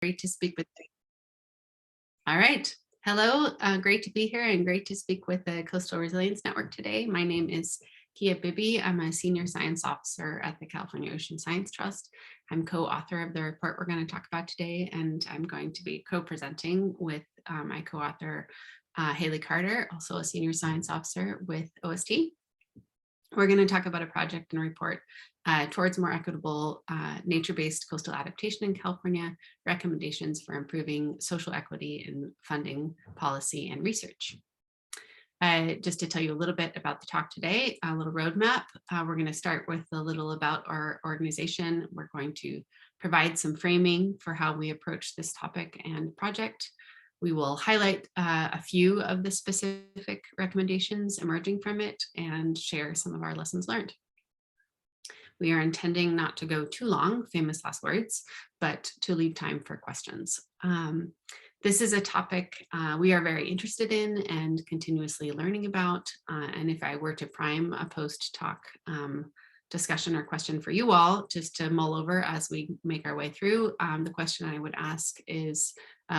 Great to speak with you. All right. Hello. Great to be here and great to speak with the Coastal Resilience Network today. My name is Kia Bibby. I'm a senior science officer at the California Ocean Science Trust. I'm co-author of the report we're going to talk about today, and I'm going to be co-presenting with my co-author, Haley Carter, also a senior science officer with OST. We're going to talk about a project and report towards more equitable nature-based coastal adaptation in California, recommendations for improving social equity in funding, policy, and research. Just to tell you a little bit about the talk today, a little roadmap. We're going to start with a little about our organization. We're going to provide some framing for how we approach this topic and project. We will highlight a few of the specific recommendations emerging from it and share some of our lessons learned. We are intending not to go too long, famous last words, but to leave time for questions. This is a topic we are very interested in and continuously learning about. And if I were to prime a post-talk discussion or question for you all, just to mull over as we make our way through, the question I would ask is,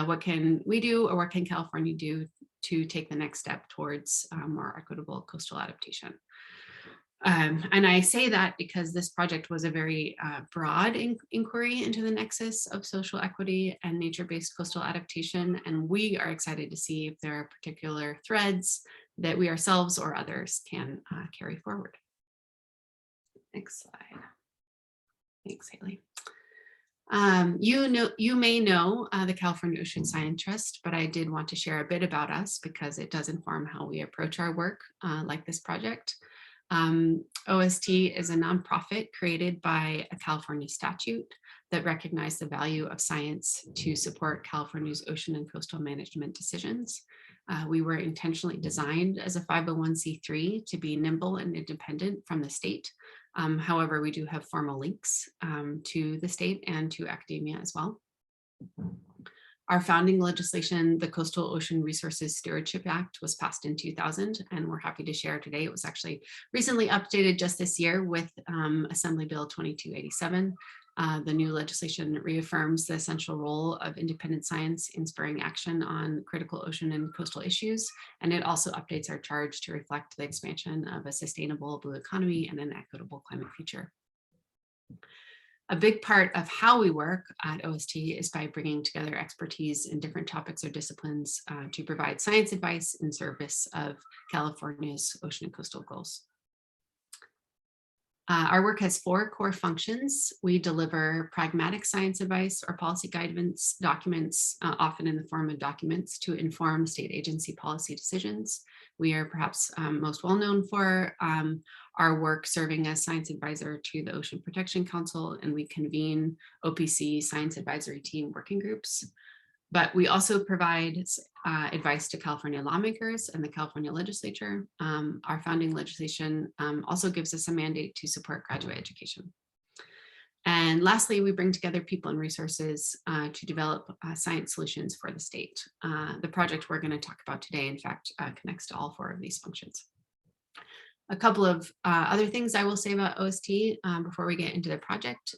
what can we do or what can California do to take the next step towards more equitable coastal adaptation? And I say that because this project was a very broad inquiry into the nexus of social equity and nature-based coastal adaptation, and we are excited to see if there are particular threads that we ourselves or others can carry forward. Next slide. Thanks, Haley. You may know the California Ocean Science Trust, but I did want to share a bit about us because it does inform how we approach our work like this project. OST is a nonprofit created by a California statute that recognized the value of science to support California's ocean and coastal management decisions. We were intentionally designed as a 501c3 to be nimble and independent from the state. However, we do have formal links to the state and to academia as well. Our founding legislation, the Coastal Ocean Resources Stewardship Act, was passed in 2000, and we're happy to share today. It was actually recently updated just this year with Assembly Bill 2287. The new legislation reaffirms the essential role of independent science in spurring action on critical ocean and coastal issues, and it also updates our charge to reflect the expansion of a sustainable blue economy and an equitable climate future. A big part of how we work at OST is by bringing together expertise in different topics or disciplines to provide science advice in service of California's ocean and coastal goals. Our work has 4 core functions. We deliver pragmatic science advice or policy guidance documents, often in the form of documents to inform state agency policy decisions. We are perhaps most well known for our work serving as science advisor to the Ocean Protection Council, and we convene OPC science advisory team working groups. But we also provide advice to California lawmakers and the California legislature. Our founding legislation also gives us a mandate to support graduate education. And lastly, we bring together people and resources to develop science solutions for the state. The project we're going to talk about today, in fact, connects to all 4 of these functions. A couple of other things I will say about OST before we get into the project.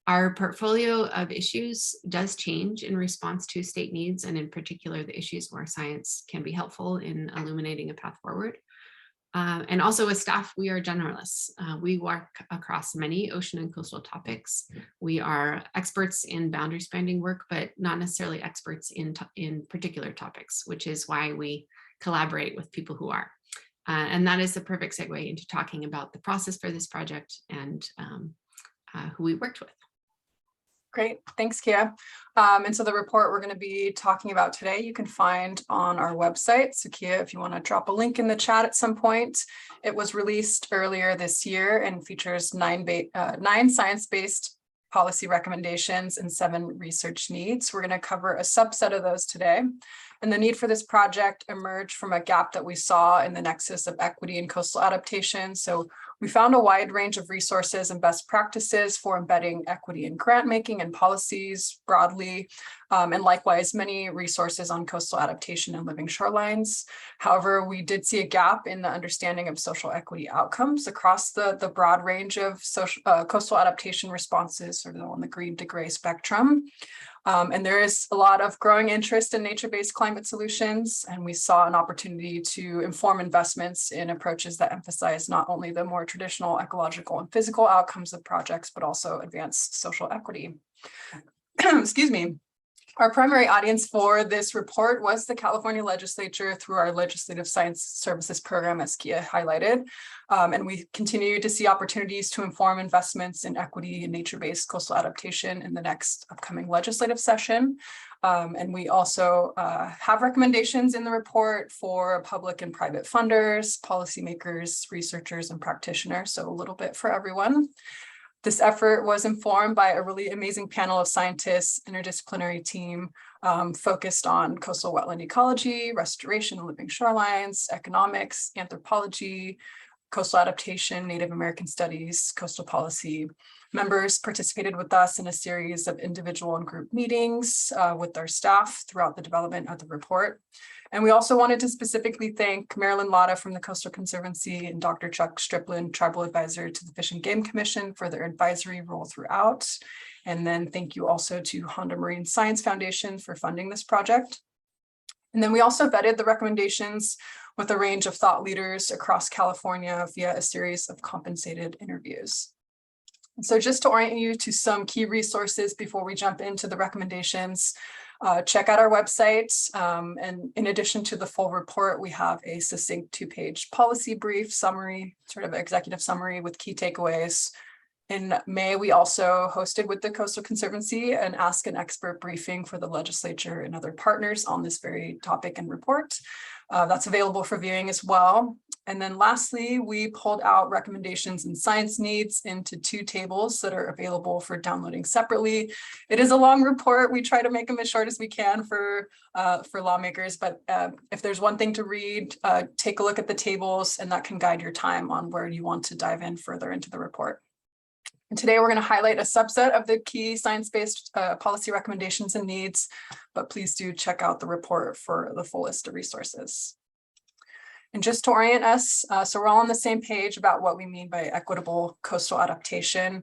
Our portfolio of issues does change in response to state needs, and in particular, the issues where science can be helpful in illuminating a path forward. And also as staff, we are generalists. We work across many ocean and coastal topics. We are experts in boundary spanning work, but not necessarily experts in particular topics, which is why we collaborate with people who are. And that is the perfect segue into talking about the process for this project and who we worked with. Great, thanks, Kia. And so the report we're going to be talking about today, you can find on our website. So Kia, if you want to drop a link in the chat at some point, it was released earlier this year and features 9 science-based policy recommendations and 7 research needs. We're going to cover a subset of those today. And the need for this project emerged from a gap that we saw in the nexus of equity and coastal adaptation. So we found a wide range of resources and best practices for embedding equity in grant making and policies broadly, and likewise many resources on coastal adaptation and living shorelines. However, we did see a gap in the understanding of social equity outcomes across the broad range of coastal adaptation responses, sort of on the green to gray spectrum. And there is a lot of growing interest in nature-based climate solutions, and we saw an opportunity to inform investments in approaches that emphasize not only the more traditional ecological and physical outcomes of projects, but also advance social equity. Excuse me. Our primary audience for this report was the California legislature through our Legislative Science Services program, as Kia highlighted. And we continue to see opportunities to inform investments in equity and nature-based coastal adaptation in the next upcoming legislative session. And we also have recommendations in the report for public and private funders, policymakers, researchers, and practitioners, so a little bit for everyone. This effort was informed by a really amazing panel of scientists, interdisciplinary team focused on coastal wetland ecology, restoration and living shorelines, economics, anthropology, coastal adaptation, Native American studies, coastal policy. Members participated with us in a series of individual and group meetings with our staff throughout the development of the report. And we also wanted to specifically thank Marilyn Lotta from the Coastal Conservancy and Dr. Chuck Striplin, Tribal Advisor to the Fish and Game Commission, for their advisory role throughout. And then thank you also to Honda Marine Science Foundation for funding this project. And then we also vetted the recommendations with a range of thought leaders across California via a series of compensated interviews. And so just to orient you to some key resources before we jump into the recommendations, check out our website. And in addition to the full report, we have a succinct 2-page policy brief summary, sort of executive summary with key takeaways. In May, we also hosted with the Coastal Conservancy an Ask an Expert briefing for the legislature and other partners on this very topic and report. That's available for viewing as well. And then lastly, we pulled out recommendations and science needs into 2 tables that are available for downloading separately. It is a long report. We try to make them as short as we can for lawmakers, but if there's one thing to read, take a look at the tables, and that can guide your time on where you want to dive in further into the report. And today we're going to highlight a subset of the key science-based policy recommendations and needs, but please do check out the report for the full list of resources. And just to orient us, so we're all on the same page about what we mean by equitable coastal adaptation.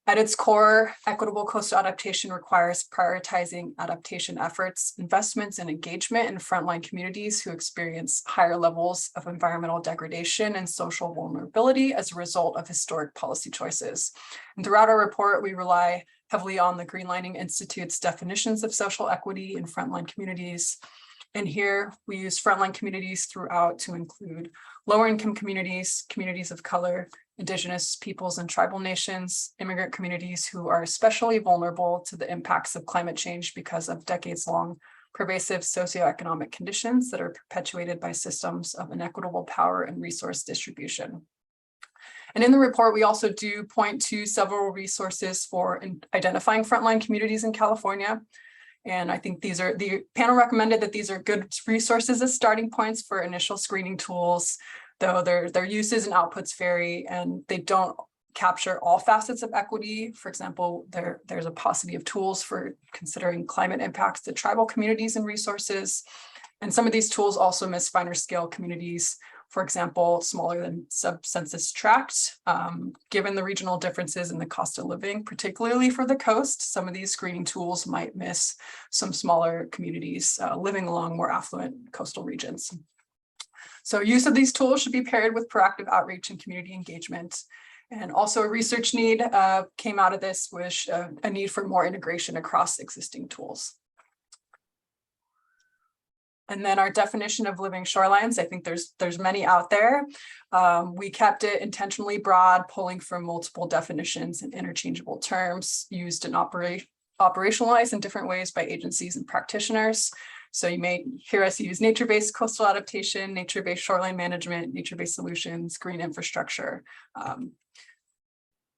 At its core, equitable coastal adaptation requires prioritizing adaptation efforts, investments, and engagement in frontline communities who experience higher levels of environmental degradation and social vulnerability as a result of historic policy choices. And throughout our report, we rely heavily on the Greenlining Institute's definitions of social equity in frontline communities. And here we use frontline communities throughout to include lower income communities, communities of color, Indigenous peoples and tribal nations, immigrant communities who are especially vulnerable to the impacts of climate change because of decades-long pervasive socioeconomic conditions that are perpetuated by systems of inequitable power and resource distribution. And in the report, we also do point to several resources for identifying frontline communities in California. And I think the panel recommended that these are good resources as starting points for initial screening tools, though their uses and outputs vary and they don't capture all facets of equity. For example, there's a paucity of tools for considering climate impacts to tribal communities and resources. And some of these tools also miss finer scale communities, for example, smaller than sub-census tract. Given the regional differences in the cost of living, particularly for the coast, some of these screening tools might miss some smaller communities living along more affluent coastal regions. So use of these tools should be paired with proactive outreach and community engagement. And also a research need came out of this, which a need for more integration across existing tools. And then our definition of living shorelines, I think there's many out there. We kept it intentionally broad, pulling from multiple definitions and interchangeable terms used and operationalized in different ways by agencies and practitioners. So you may hear us use nature-based coastal adaptation, nature-based shoreline management, nature-based solutions, green infrastructure.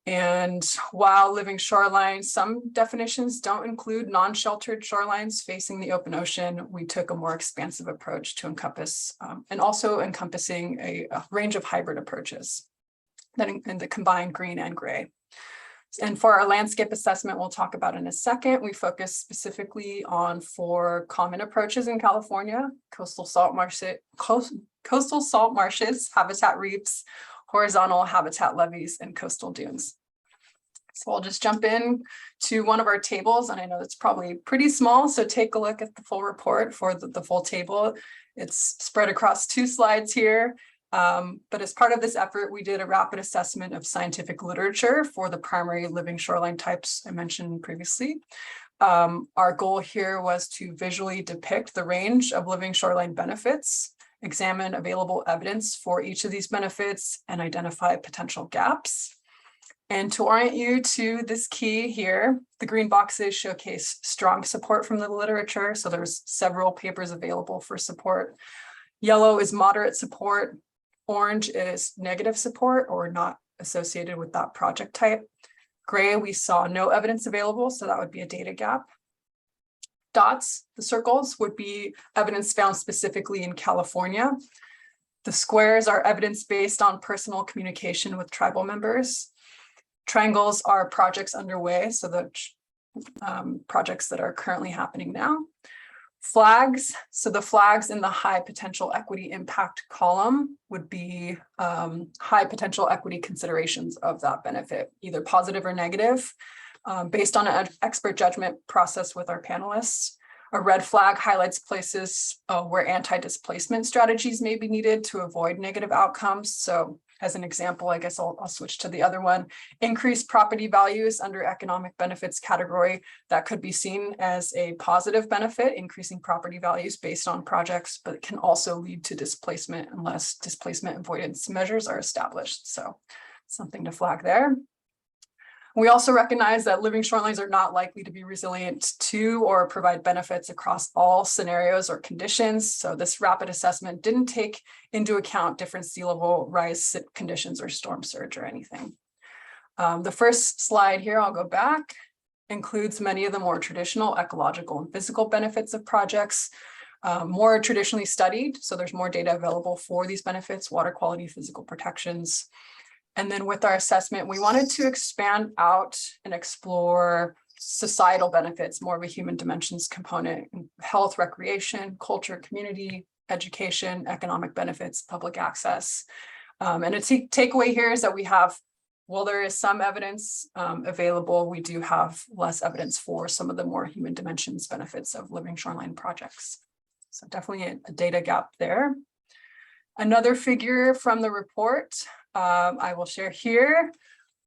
And while living shorelines, some definitions don't include non-sheltered shorelines facing the open ocean. We took a more expansive approach to encompass and also encompassing a range of hybrid approaches that combine green and gray. And for our landscape assessment, we'll talk about in a second, we focus specifically on 4 common approaches in California: coastal salt marshes, habitat reefs, horizontal habitat levees, and coastal dunes. So I'll just jump in to one of our tables, and I know it's probably pretty small, so take a look at the full report for the full table. It's spread across 2 slides here. But as part of this effort, we did a rapid assessment of scientific literature for the primary living shoreline types I mentioned previously. Our goal here was to visually depict the range of living shoreline benefits, examine available evidence for each of these benefits, and identify potential gaps. And to orient you to this key here, the green boxes showcase strong support from the literature. So there's several papers available for support. Yellow is moderate support. Orange is negative support or not associated with that project type. Gray, we saw no evidence available, so that would be a data gap. Dots, the circles, would be evidence found specifically in California. The squares are evidence based on personal communication with tribal members. Triangles are projects underway, so the projects that are currently happening now. Flags, so the flags in the high potential equity impact column would be high potential equity considerations of that benefit, either positive or negative, based on an expert judgment process with our panelists. A red flag highlights places where anti-displacement strategies may be needed to avoid negative outcomes. So as an example, I guess I'll switch to the other one. Increased property values under economic benefits category, that could be seen as a positive benefit, increasing property values based on projects, but it can also lead to displacement unless displacement avoidance measures are established. So something to flag there. We also recognize that living shorelines are not likely to be resilient to or provide benefits across all scenarios or conditions. So this rapid assessment didn't take into account different sea level rise conditions or storm surge or anything. The first slide here, I'll go back, includes many of the more traditional ecological and physical benefits of projects, more traditionally studied. So there's more data available for these benefits, water quality, physical protections. And then with our assessment, we wanted to expand out and explore societal benefits, more of a human dimensions component, health, recreation, culture, community, education, economic benefits, public access. And a takeaway here is that we have, while there is some evidence available, we do have less evidence for some of the more human dimensions benefits of living shoreline projects. So definitely a data gap there. Another figure from the report I will share here.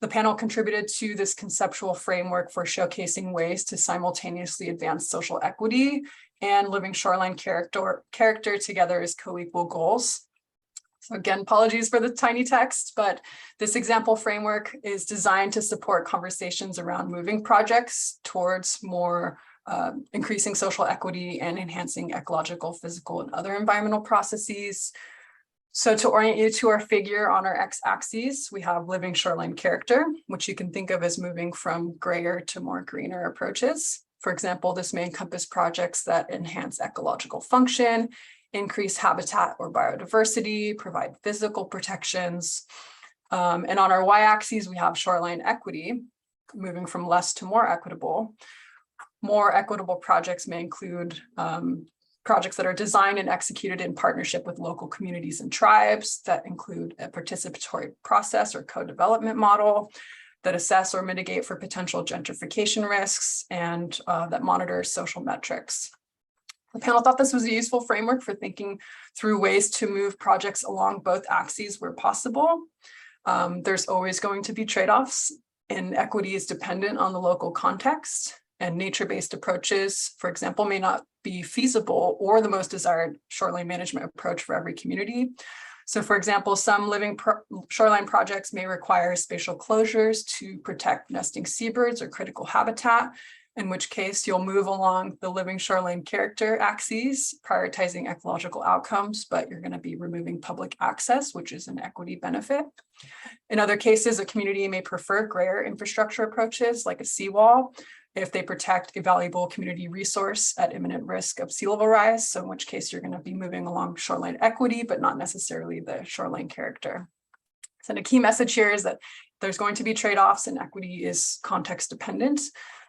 The panel contributed to this conceptual framework for showcasing ways to simultaneously advance social equity and living shoreline character together as co-equal goals. So again, apologies for the tiny text, but this example framework is designed to support conversations around moving projects towards more increasing social equity and enhancing ecological, physical, and other environmental processes. So to orient you to our figure on our x-axis, we have living shoreline character, which you can think of as moving from grayer to more greener approaches. For example, this may encompass projects that enhance ecological function, increase habitat or biodiversity, provide physical protections. And on our y-axis, we have shoreline equity, moving from less to more equitable. More equitable projects may include projects that are designed and executed in partnership with local communities and tribes that include a participatory process or co-development model that assess or mitigate for potential gentrification risks and that monitor social metrics. The panel thought this was a useful framework for thinking through ways to move projects along both axes where possible. There's always going to be trade-offs, and equity is dependent on the local context, and nature-based approaches, for example, may not be feasible or the most desired shoreline management approach for every community. So for example, some living shoreline projects may require spatial closures to protect nesting seabirds or critical habitat, in which case you'll move along the living shoreline character axes, prioritizing ecological outcomes, but you're going to be removing public access, which is an equity benefit. In other cases, a community may prefer grayer infrastructure approaches like a seawall, if they protect a valuable community resource at imminent risk of sea level rise. So in which case you're going to be moving along shoreline equity, but not necessarily the shoreline character. So the key message here is that there's going to be trade-offs, and equity is context dependent.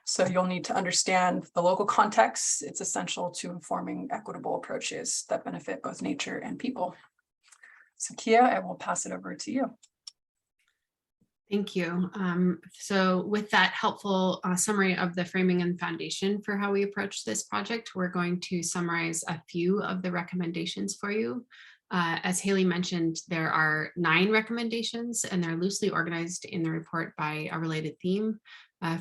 So you'll need to understand the local context. It's essential to informing equitable approaches that benefit both nature and people. So Kia, I will pass it over to you. Thank you. So with that helpful summary of the framing and foundation for how we approach this project, we're going to summarize a few of the recommendations for you. As Haley mentioned, there are 9 recommendations and they're loosely organized in the report by a related theme.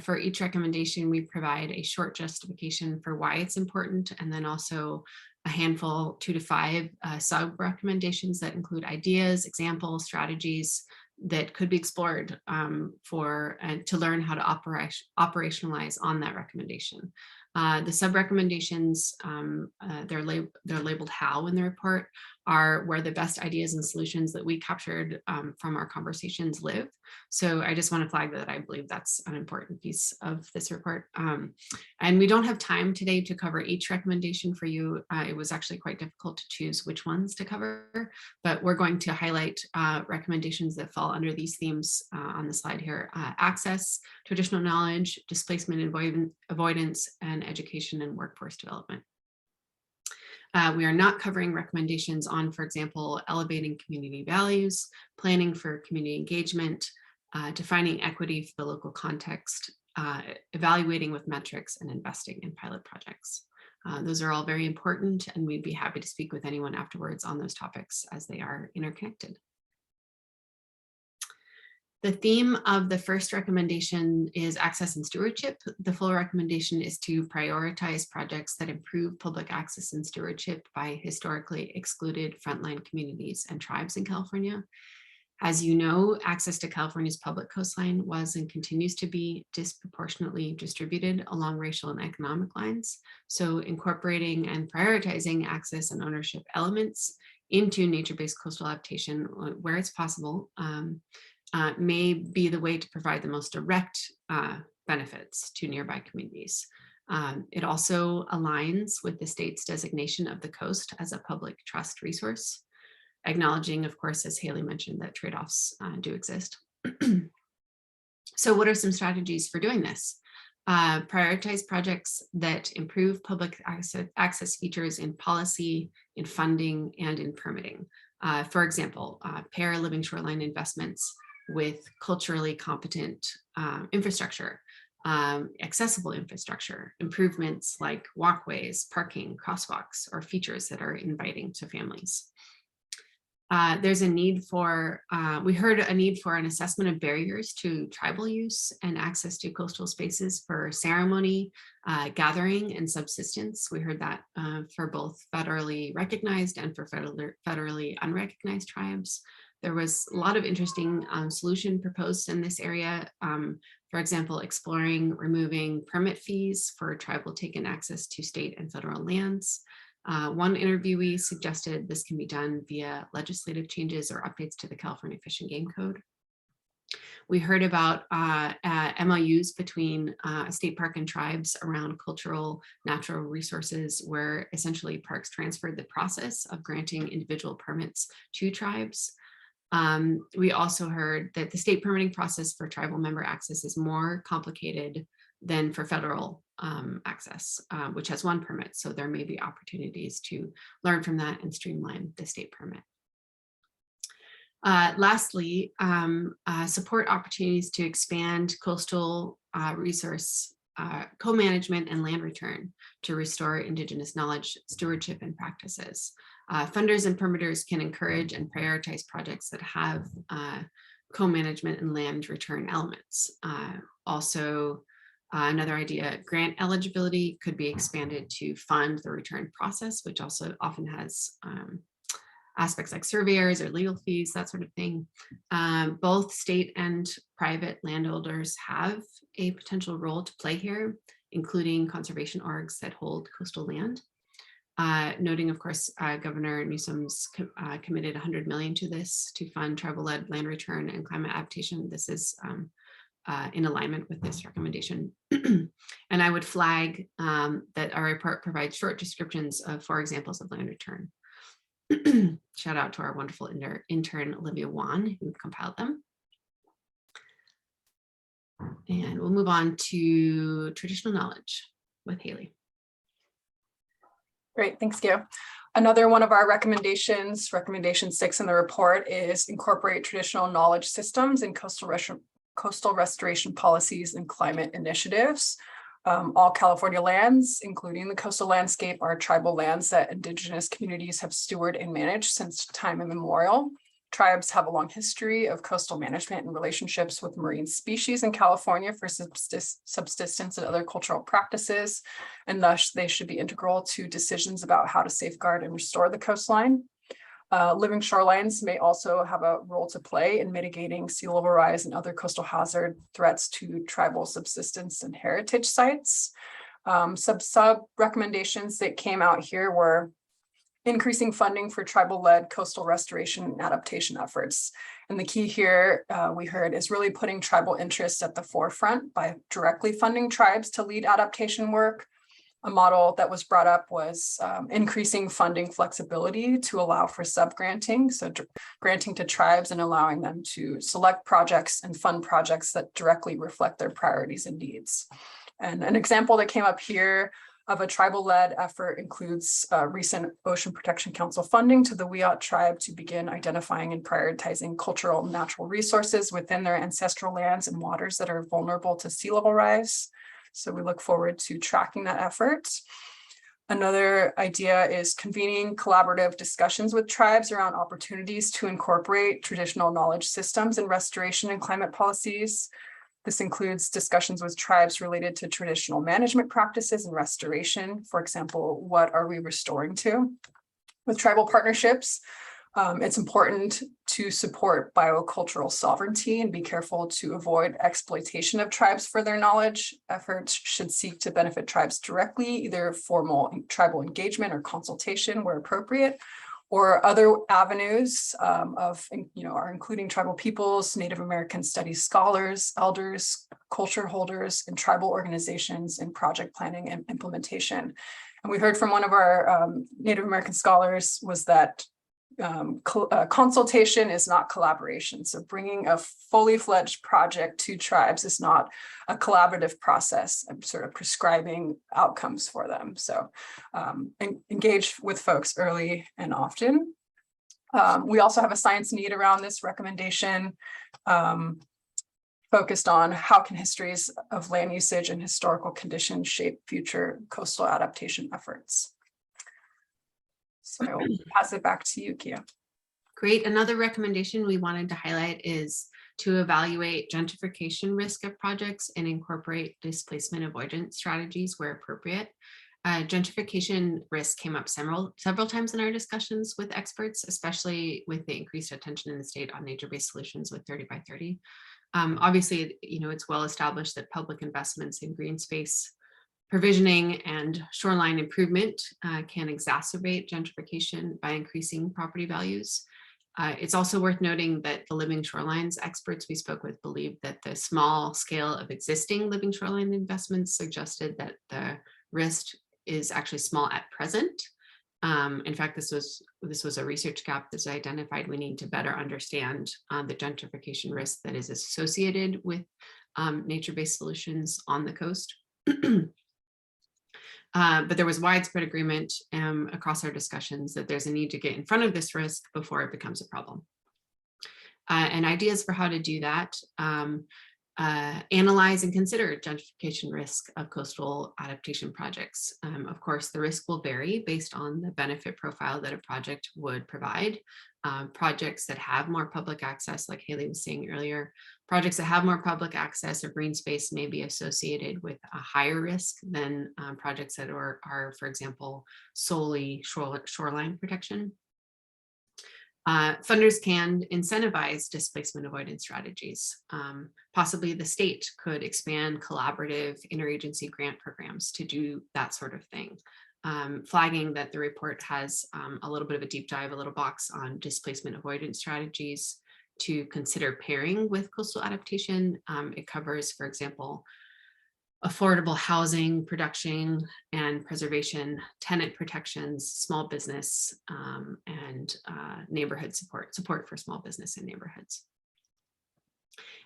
For each recommendation, we provide a short justification for why it's important, and then also a handful, 2 to 5 sub recommendations that include ideas, examples, strategies that could be explored to learn how to operationalize on that recommendation. The sub recommendations, they're labeled how in the report, are where the best ideas and solutions that we captured from our conversations live. So I just want to flag that I believe that's an important piece of this report. And we don't have time today to cover each recommendation for you. It was actually quite difficult to choose which ones to cover, but we're going to highlight recommendations that fall under these themes on the slide here: access, traditional knowledge, displacement avoidance, and education and workforce development. We are not covering recommendations on, for example, elevating community values, planning for community engagement, defining equity for the local context, evaluating with metrics, and investing in pilot projects. Those are all very important, and we'd be happy to speak with anyone afterwards on those topics as they are interconnected. The theme of the first recommendation is access and stewardship. The full recommendation is to prioritize projects that improve public access and stewardship by historically excluded frontline communities and tribes in California. As you know, access to California's public coastline was and continues to be disproportionately distributed along racial and economic lines. So incorporating and prioritizing access and ownership elements into nature-based coastal adaptation where it's possible may be the way to provide the most direct benefits to nearby communities. It also aligns with the state's designation of the coast as a public trust resource, acknowledging, of course, as Haley mentioned, that trade-offs do exist. So what are some strategies for doing this? Prioritize projects that improve public access features in policy, in funding, and in permitting. For example, pair living shoreline investments with culturally competent infrastructure, accessible infrastructure, improvements like walkways, parking, crosswalks, or features that are inviting to families. There's a need for, we heard a need for an assessment of barriers to tribal use and access to coastal spaces for ceremony, gathering, and subsistence. We heard that for both federally recognized and for federally unrecognized tribes. There was a lot of interesting solution proposed in this area. For example, exploring removing permit fees for tribal taken access to state and federal lands. One interviewee suggested this can be done via legislative changes or updates to the California Fish and Game Code. We heard about MOUs between state park and tribes around cultural natural resources, where essentially parks transferred the process of granting individual permits to tribes. We also heard that the state permitting process for tribal member access is more complicated than for federal access, which has one permit. So there may be opportunities to learn from that and streamline the state permit. Lastly, support opportunities to expand coastal resource co-management and land return to restore Indigenous knowledge, stewardship, and practices. Funders and permitters can encourage and prioritize projects that have co-management and land return elements. Also, another idea, grant eligibility could be expanded to fund the return process, which also often has aspects like surveyors or legal fees, that sort of thing. Both state and private landowners have a potential role to play here, including conservation orgs that hold coastal land. Noting, of course, Governor Newsom's committed $100 million to this to fund tribal-led land return and climate adaptation. This is in alignment with this recommendation. And I would flag that our report provides short descriptions of 4 examples of land return. Shout out to our wonderful intern, Olivia Wan, who compiled them. And we'll move on to traditional knowledge with Haley. Great, thanks, Gia. Another one of our recommendations, recommendation 6 in the report, is incorporate traditional knowledge systems in coastal coastal restoration policies and climate initiatives. All California lands, including the coastal landscape, are tribal lands that Indigenous communities have stewarded and managed since time immemorial. Tribes have a long history of coastal management and relationships with marine species in California for subsistence and other cultural practices, and thus they should be integral to decisions about how to safeguard and restore the coastline. Living shorelines may also have a role to play in mitigating sea level rise and other coastal hazard threats to tribal subsistence and heritage sites. Sub recommendations that came out here were increasing funding for tribal-led coastal restoration and adaptation efforts. And the key here, we heard, is really putting tribal interests at the forefront by directly funding tribes to lead adaptation work. A model that was brought up was increasing funding flexibility to allow for sub-granting, so granting to tribes and allowing them to select projects and fund projects that directly reflect their priorities and needs. And an example that came up here of a tribal-led effort includes recent Ocean Protection Council funding to the Wiyot tribe to begin identifying and prioritizing cultural and natural resources within their ancestral lands and waters that are vulnerable to sea level rise. So we look forward to tracking that effort. Another idea is convening collaborative discussions with tribes around opportunities to incorporate traditional knowledge systems in restoration and climate policies. This includes discussions with tribes related to traditional management practices and restoration. For example, what are we restoring to? With tribal partnerships, it's important to support biocultural sovereignty and be careful to avoid exploitation of tribes for their knowledge. Efforts should seek to benefit tribes directly, either formal tribal engagement or consultation where appropriate, or other avenues are including tribal peoples, Native American studies scholars, elders, culture holders, and tribal organizations in project planning and implementation. And we heard from one of our Native American scholars was that consultation is not collaboration. So bringing a fully fledged project to tribes is not a collaborative process. I'm sort of prescribing outcomes for them. So engage with folks early and often. We also have a science need around this recommendation focused on how can histories of land usage and historical conditions shape future coastal adaptation efforts. So I will pass it back to you, Kia. Great. Another recommendation we wanted to highlight is to evaluate gentrification risk of projects and incorporate displacement avoidance strategies where appropriate. Gentrification risk came up several times in our discussions with experts, especially with the increased attention in the state on nature-based solutions with 30 by 30. Obviously, it's well established that public investments in green space provisioning and shoreline improvement can exacerbate gentrification by increasing property values. It's also worth noting that the living shorelines experts we spoke with believe that the small scale of existing living shoreline investments suggested that the risk is actually small at present. In fact, this was a research gap that's identified. We need to better understand the gentrification risk that is associated with nature-based solutions on the coast. But there was widespread agreement across our discussions that there's a need to get in front of this risk before it becomes a problem. And ideas for how to do that: analyze and consider gentrification risk of coastal adaptation projects. Of course, the risk will vary based on the benefit profile that a project would provide. Projects that have more public access, like Haley was saying earlier, projects that have more public access or green space may be associated with a higher risk than projects that are, for example, solely shoreline protection. Funders can incentivize displacement avoidance strategies. Possibly the state could expand collaborative interagency grant programs to do that sort of thing. Flagging that the report has a little bit of a deep dive, a little box on displacement avoidance strategies to consider pairing with coastal adaptation. It covers, for example, affordable housing production and preservation, tenant protections, small business, and neighborhood support for small business and neighborhoods.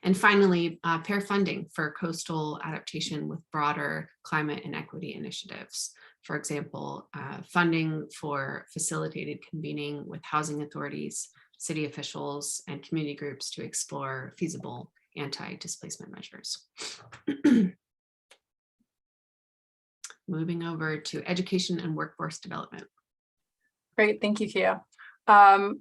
And finally, pair funding for coastal adaptation with broader climate and equity initiatives. For example, funding for facilitated convening with housing authorities, city officials, and community groups to explore feasible anti-displacement measures. Moving over to education and workforce development. Great, thank you, Kia. So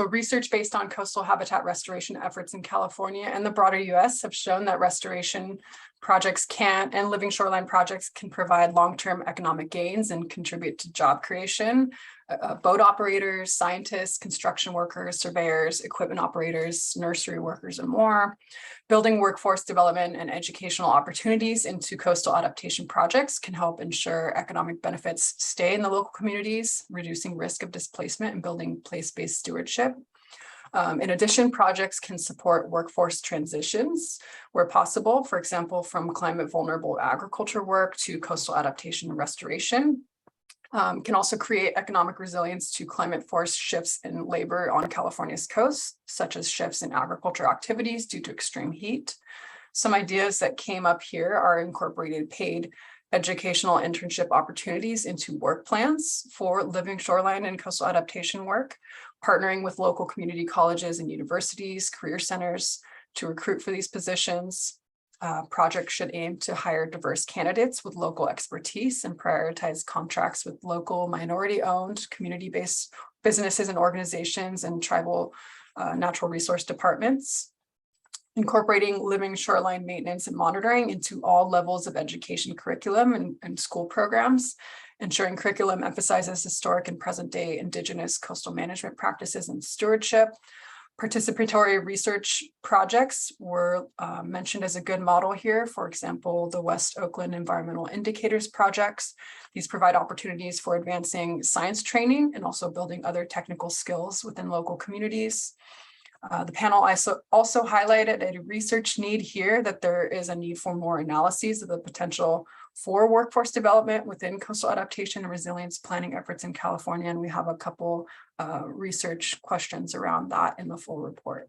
research based on coastal habitat restoration efforts in California and the broader US have shown that restoration projects and living shoreline projects can provide long-term economic gains and contribute to job creation. Boat operators, scientists, construction workers, surveyors, equipment operators, nursery workers, and more. Building workforce development and educational opportunities into coastal adaptation projects can help ensure economic benefits stay in the local communities, reducing risk of displacement and building place-based stewardship. In addition, projects can support workforce transitions where possible, for example, from climate vulnerable agriculture work to coastal adaptation and restoration. Can also create economic resilience to climate forced shifts in labor on California's coast, such as shifts in agriculture activities due to extreme heat. Some ideas that came up here are incorporated paid educational internship opportunities into work plans for living shoreline and coastal adaptation work, partnering with local community colleges and universities, career centers to recruit for these positions. Projects should aim to hire diverse candidates with local expertise and prioritize contracts with local minority-owned, community-based businesses and organizations and tribal natural resource departments. Incorporating living shoreline maintenance and monitoring into all levels of education curriculum and school programs, ensuring curriculum emphasizes historic and present-day Indigenous coastal management practices and stewardship. Participatory research projects were mentioned as a good model here. For example, the West Oakland Environmental Indicators projects. These provide opportunities for advancing science training and also building other technical skills within local communities. The panel also highlighted a research need here, that there is a need for more analyses of the potential for workforce development within coastal adaptation and resilience planning efforts in California. And we have a couple research questions around that in the full report.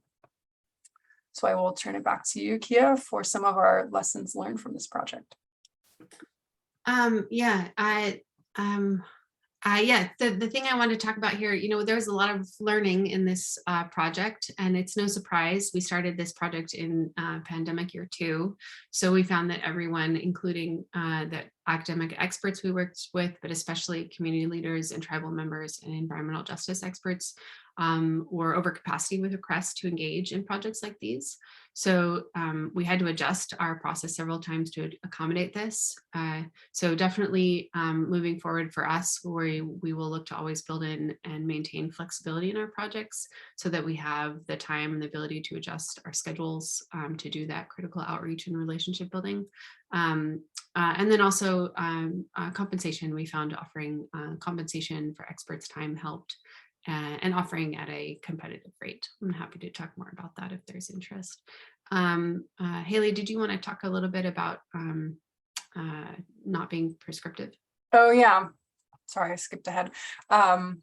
So I will turn it back to you, Kia, for some of our lessons learned from this project. The thing I want to talk about here, there's a lot of learning in this project, and it's no surprise. We started this project in pandemic year 2. So we found that everyone, including the academic experts we worked with, but especially community leaders and tribal members and environmental justice experts, were over capacity with requests to engage in projects like these. So we had to adjust our process several times to accommodate this. So definitely moving forward for us, we will look to always build in and maintain flexibility in our projects so that we have the time and the ability to adjust our schedules to do that critical outreach and relationship building. And then also compensation. We found offering compensation for experts' time helped, and offering at a competitive rate. I'm happy to talk more about that if there's interest. Haley, did you want to talk a little bit about not being prescriptive? Oh yeah, sorry, I skipped ahead. One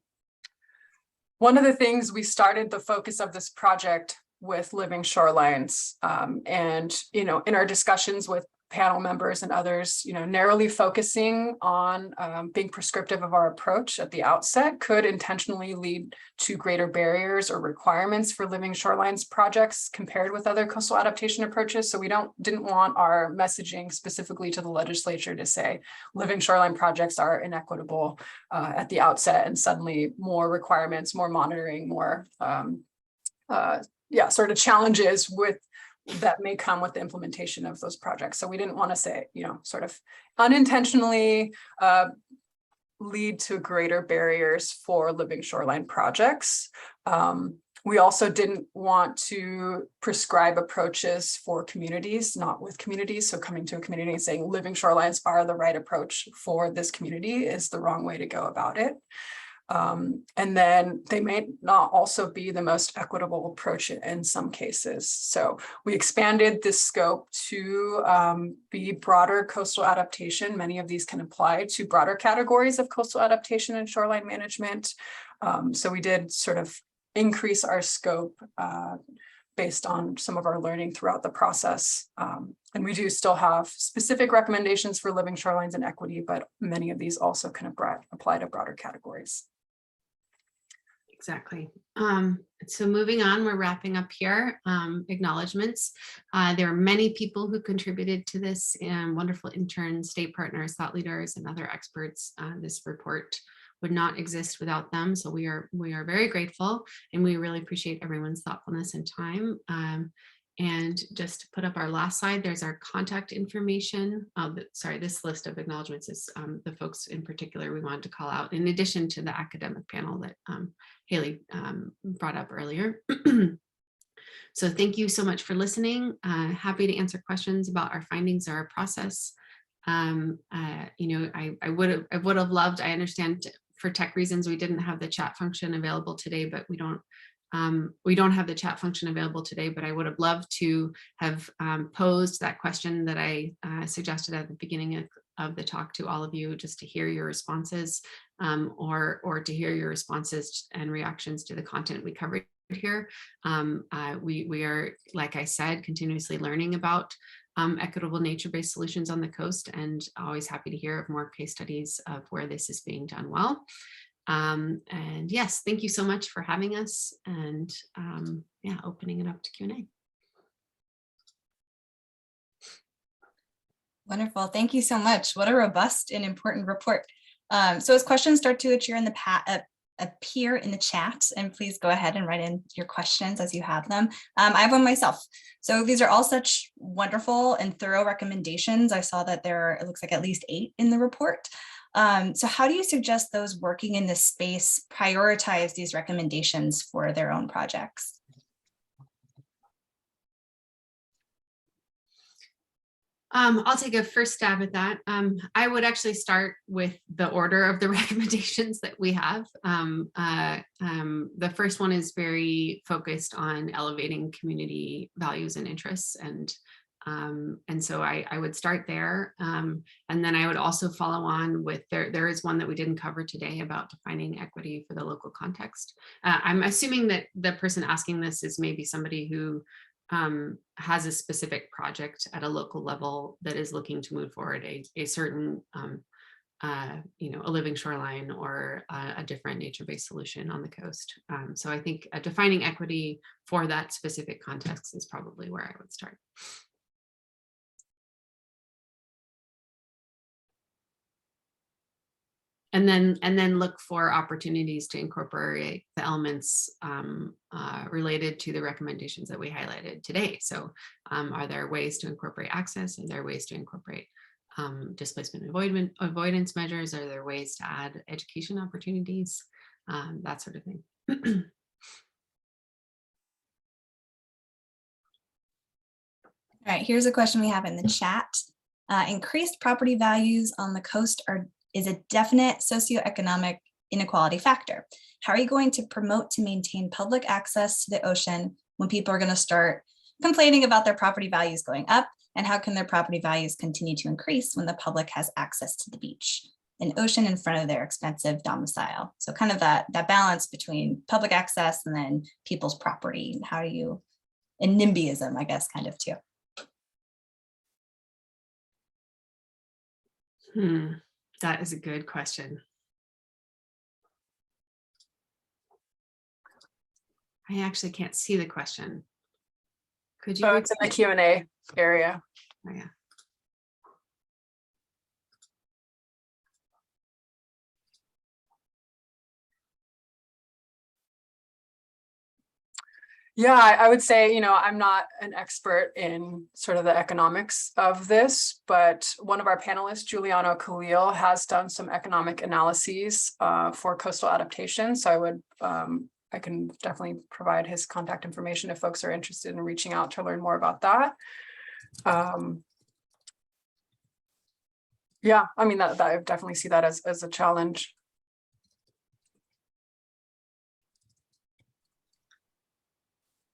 of the things, we started the focus of this project with living shorelines, and in our discussions with panel members and others, narrowly focusing on being prescriptive of our approach at the outset could intentionally lead to greater barriers or requirements for living shorelines projects compared with other coastal adaptation approaches. So we didn't want our messaging specifically to the legislature to say living shoreline projects are inequitable at the outset, and suddenly more requirements, more monitoring, more sort of challenges that may come with the implementation of those projects. So we didn't want to say, sort of unintentionally lead to greater barriers for living shoreline projects. We also didn't want to prescribe approaches for communities, not with communities. So coming to a community and saying living shorelines are the right approach for this community is the wrong way to go about it. And then they may not also be the most equitable approach in some cases. So we expanded this scope to be broader coastal adaptation. Many of these can apply to broader categories of coastal adaptation and shoreline management. So we did sort of increase our scope based on some of our learning throughout the process. And we do still have specific recommendations for living shorelines and equity, but many of these also can apply to broader categories. Exactly. So moving on, we're wrapping up here. Acknowledgements. There are many people who contributed to this, and wonderful interns, state partners, thought leaders, and other experts. This report would not exist without them. So we are very grateful, and we really appreciate everyone's thoughtfulness and time. And just to put up our last slide, there's our contact information. Sorry, this list of acknowledgements is the folks in particular we wanted to call out, in addition to the academic panel that Haley brought up earlier. So thank you so much for listening. Happy to answer questions about our findings or our process. You know, I would have loved, I understand for tech reasons, we didn't have the chat function available today, but we don't have the chat function available today, but I would have loved to have posed that question that I suggested at the beginning of the talk to all of you, just to hear your responses, or to hear your responses and reactions to the content we covered here. We are, like I said, continuously learning about equitable nature-based solutions on the coast, and always happy to hear of more case studies of where this is being done well. And yes, thank you so much for having us, and yeah, opening it up to Q&A. Wonderful. Thank you so much. What a robust and important report. So as questions start to appear in the chat, and please go ahead and write in your questions as you have them. I have one myself. So these are all such wonderful and thorough recommendations. I saw that there are, it looks like, at least 8 in the report. So how do you suggest those working in this space prioritize these recommendations for their own projects? I'll take a first stab at that. I would actually start with the order of the recommendations that we have. The first one is very focused on elevating community values and interests, and so I would start there, and then I would also follow on with there is one that we didn't cover today about defining equity for the local context. I'm assuming that the person asking this is maybe somebody who has a specific project at a local level that is looking to move forward a certain you know, a living shoreline or a different nature-based solution on the coast. So I think defining equity for that specific context is probably where I would start. And then look for opportunities to incorporate the elements related to the recommendations that we highlighted today. So are there ways to incorporate access? Are there ways to incorporate displacement avoidance measures? Are there ways to add education opportunities? That sort of thing. All right, here's a question we have in the chat. Increased property values on the coast is a definite socioeconomic inequality factor. How are you going to promote to maintain public access to the ocean when people are going to start complaining about their property values going up? And how can their property values continue to increase when the public has access to the beach, an ocean in front of their expensive domicile? So kind of that balance between public access and then people's property. How do you, and NIMBYism, I guess, kind of too. That is a good question. I actually can't see the question. Could you? Oh, it's in the Q&A area. Oh, yeah. Yeah, I would say, you know, I'm not an expert in sort of the economics of this, but one of our panelists, Giuliano Khalil, has done some economic analyses for coastal adaptation. So I can definitely provide his contact information if folks are interested in reaching out to learn more about that. Yeah, I mean, that I definitely see that as a challenge.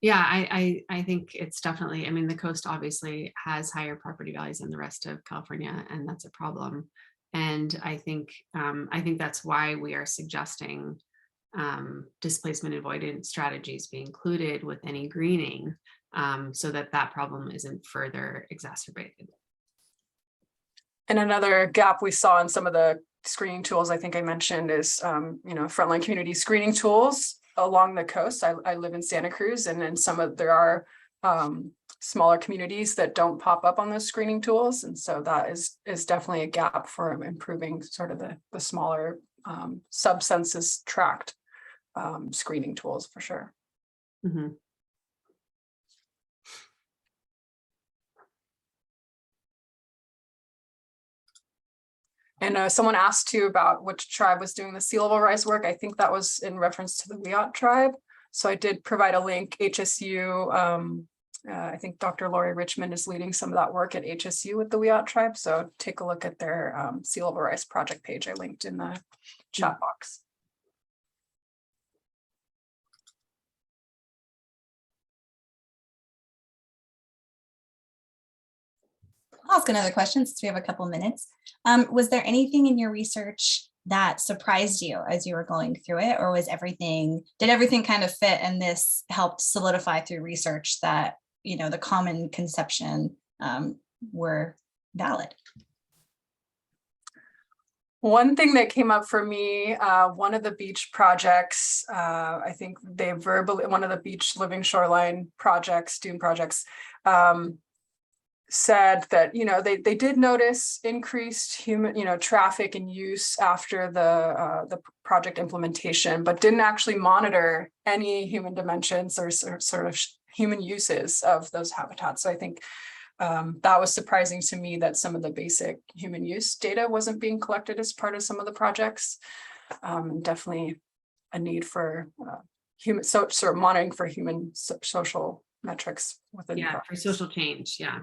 Yeah, I think it's definitely, I mean, the coast obviously has higher property values than the rest of California, and that's a problem. And I think that's why we are suggesting displacement avoidance strategies be included with any greening, so that problem isn't further exacerbated. And another gap we saw in some of the screening tools I think I mentioned is, you know, frontline community screening tools along the coast. I live in Santa Cruz, and then there are smaller communities that don't pop up on those screening tools. And so that is definitely a gap for improving sort of the smaller sub-census tract screening tools for sure. Mhm. And someone asked too about which tribe was doing the sea level rise work. I think that was in reference to the Wiat tribe. So I did provide a link. HSU, I think Dr. Lori Richmond is leading some of that work at HSU with the Wiat tribe. So take a look at their sea level rise project page I linked in the chat box. I'll ask another question since we have a couple minutes. Was there anything in your research that surprised you as you were going through it, or did everything kind of fit and this helped solidify through research that, you know, the common conception were valid? One thing that came up for me, one of the beach projects, I think one of the beach living shoreline projects, dune projects, said that, you know, they did notice increased human, you know, traffic and use after the project implementation, but didn't actually monitor any human dimensions or sort of human uses of those habitats. So I think that was surprising to me that some of the basic human use data wasn't being collected as part of some of the projects. Definitely a need for sort of monitoring for human social metrics within. Yeah, for social change. Yeah.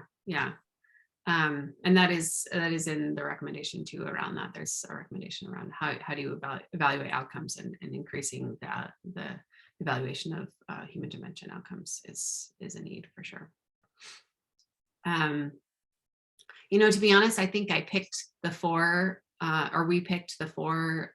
And that is in the recommendation too around that. There's a recommendation around how do you evaluate outcomes, and increasing the evaluation of human dimension outcomes is a need for sure. You know, to be honest, I think I picked the four, or we picked the four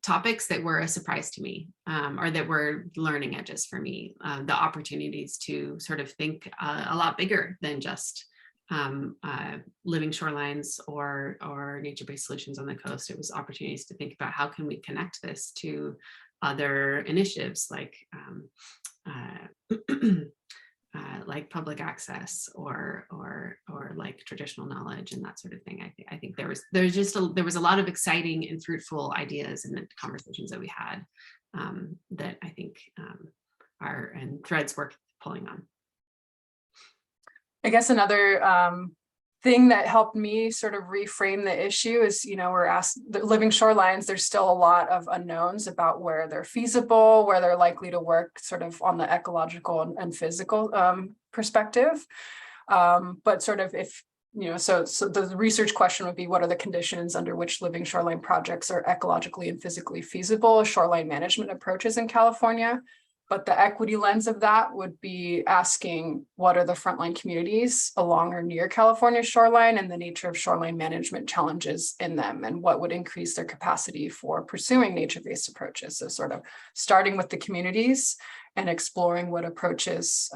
topics that were a surprise to me, or that were learning edges for me. The opportunities to sort of think a lot bigger than just living shorelines or nature-based solutions on the coast. It was opportunities to think about how can we connect this to other initiatives like public access or like traditional knowledge and that sort of thing. I think there was a lot of exciting and fruitful ideas in the conversations that we had, that I think are and threads worth pulling on. I guess another thing that helped me sort of reframe the issue is, you know, we're asked the living shorelines, there's still a lot of unknowns about where they're feasible, where they're likely to work sort of on the ecological and physical perspective. But sort of if, you know, so the research question would be, what are the conditions under which living shoreline projects are ecologically and physically feasible shoreline management approaches in California? But the equity lens of that would be asking, what are the frontline communities along or near California shoreline and the nature of shoreline management challenges in them, and what would increase their capacity for pursuing nature-based approaches? So sort of starting with the communities and exploring what approaches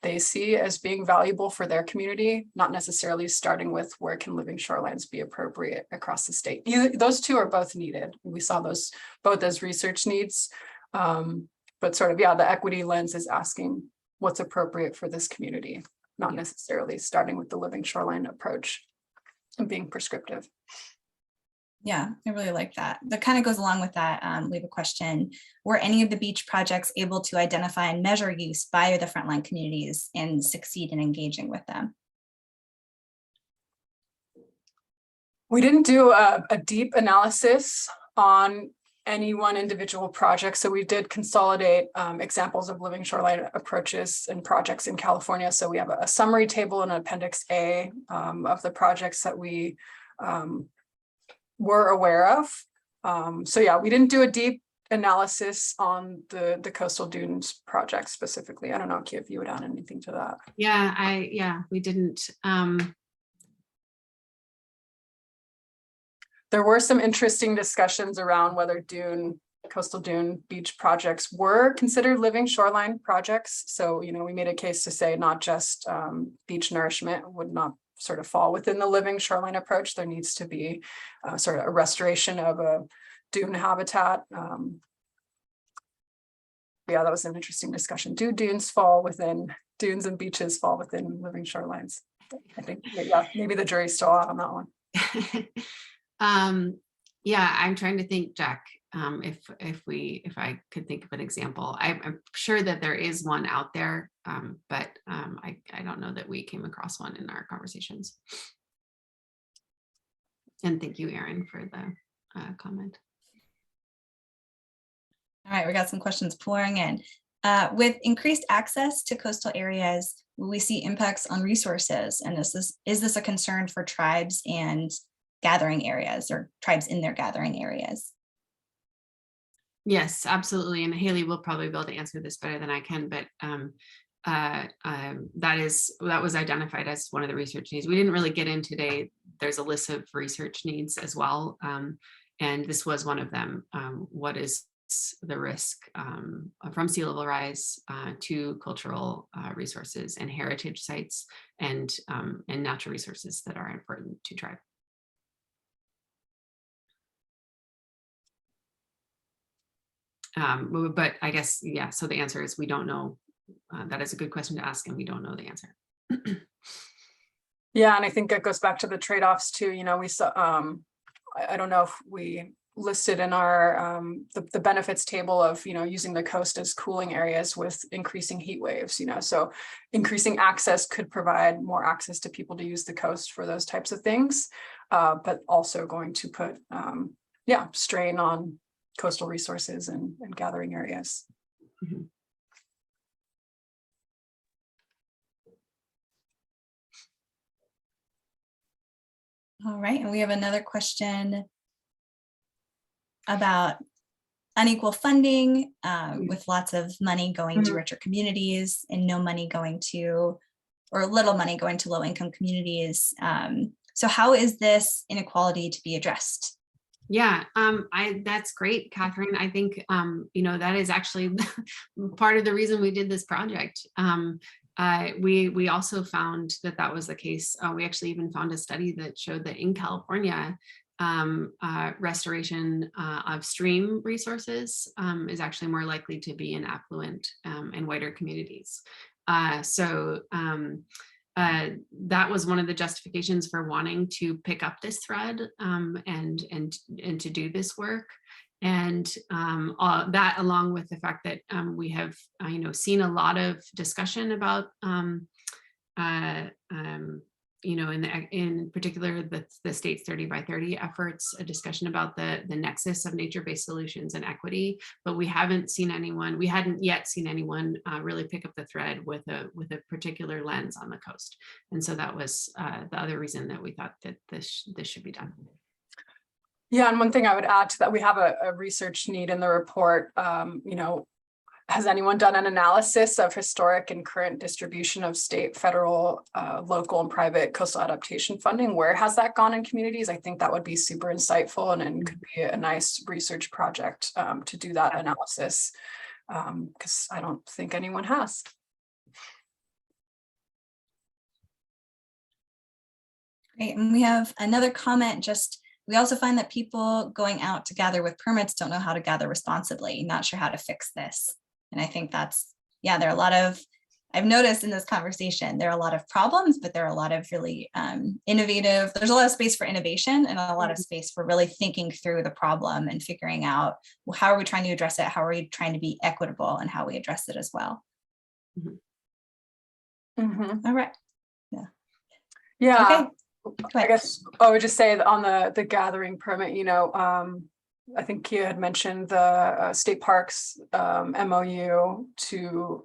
they see as being valuable for their community, not necessarily starting with where can living shorelines be appropriate across the state. Those two are both needed. We saw those both as research needs. But sort of, yeah, the equity lens is asking what's appropriate for this community, not necessarily starting with the living shoreline approach and being prescriptive. Yeah, I really like that. That kind of goes along with that. We have a question. Were any of the beach projects able to identify and measure use by the frontline communities and succeed in engaging with them? We didn't do a deep analysis on any one individual project. So we did consolidate examples of living shoreline approaches and projects in California. So we have a summary table in Appendix A of the projects that we were aware of. So yeah, we didn't do a deep analysis on the coastal dunes project specifically. I don't know, Kia, if you would add anything to that. Yeah, we didn't. There were some interesting discussions around whether coastal dune beach projects were considered living shoreline projects. So, you know, we made a case to say not just beach nourishment would not sort of fall within the living shoreline approach. There needs to be sort of a restoration of a dune habitat. Yeah, that was an interesting discussion. Do dunes and beaches fall within living shorelines? I think, yeah, maybe the jury's still out on that one. Yeah, I'm trying to think, Jack, if I could think of an example. I'm sure that there is one out there, but I don't know that we came across one in our conversations. And thank you, Erin, for the comment. All right, we got some questions pouring in. With increased access to coastal areas, will we see impacts on resources? And is this a concern for tribes and gathering areas, or tribes in their gathering areas? Yes, absolutely. And Haley will probably be able to answer this better than I can, but that was identified as one of the research needs. We didn't really get in today. There's a list of research needs as well. And this was one of them. What is the risk from sea level rise to cultural resources and heritage sites and natural resources that are important to tribe? But I guess, yeah, so the answer is we don't know. That is a good question to ask, and we don't know the answer. Yeah, and I think it goes back to the trade-offs too. You know, we saw, I don't know if we listed in our the benefits table of, you know, using the coast as cooling areas with increasing heat waves, you know, so increasing access could provide more access to people to use the coast for those types of things, but also going to put strain on coastal resources and gathering areas. Mm-hmm. All right, and we have another question about unequal funding, with lots of money going to richer communities and no money going to, or little money going to low-income communities. So how is this inequality to be addressed? Yeah, that's great, Catherine. I think, you know, that is actually part of the reason we did this project. We also found that was the case. We actually even found a study that showed that in California, restoration of stream resources is actually more likely to be in affluent and whiter communities. That was one of the justifications for wanting to pick up this thread and to do this work. And that, along with the fact that we have, you know, seen a lot of discussion about, you know, in particular the state's 30 by 30 efforts, a discussion about the nexus of nature-based solutions and equity, but we hadn't yet seen anyone really pick up the thread with a particular lens on the coast. And so that was the other reason that we thought that this should be done. Yeah, and one thing I would add to that, we have a research need in the report. You know, has anyone done an analysis of historic and current distribution of state, federal, local, and private coastal adaptation funding? Where has that gone in communities? I think that would be super insightful and could be a nice research project to do that analysis, because I don't think anyone has. Great, and we have another comment. We also find that people going out to gather with permits don't know how to gather responsibly, not sure how to fix this. And I think that's, yeah, there are a lot of, I've noticed in this conversation, there are a lot of problems, but there are a lot of really innovative, there's a lot of space for innovation and a lot of space for really thinking through the problem and figuring out, well, how are we trying to address it? How are we trying to be equitable and how we address it as well? Mm-hmm. All right. Yeah. Yeah. Okay. I guess I would just say that on the gathering permit, you know, I think Kia had mentioned the state parks MOU to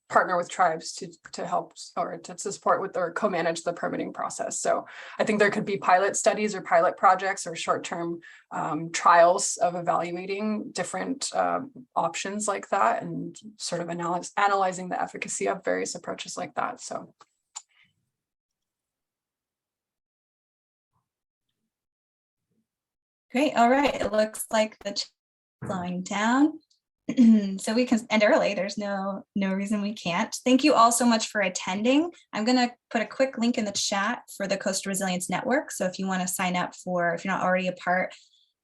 partner with tribes to help or to support with or co-manage the permitting process. So I think there could be pilot studies or pilot projects or short-term trials of evaluating different options like that and sort of analyzing the efficacy of various approaches like that. So. Great. All right. It looks like the chat is slowing down. So we can end early. There's no reason we can't. Thank you all so much for attending. I'm going to put a quick link in the chat for the Coastal Resilience Network. So if you want to sign up for, if you're not already a part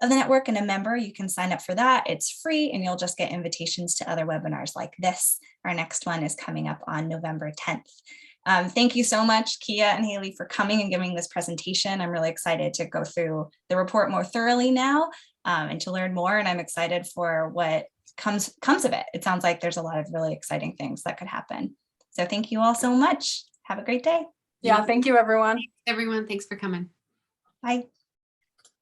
of the network and a member, you can sign up for that. It's free and you'll just get invitations to other webinars like this. Our next one is coming up on November 10th. Thank you so much, Kia and Haley, for coming and giving this presentation. I'm really excited to go through the report more thoroughly now and to learn more. And I'm excited for what comes of it. It sounds like there's a lot of really exciting things that could happen. So thank you all so much. Have a great day. Yeah, thank you, everyone. Everyone, thanks for coming. Bye.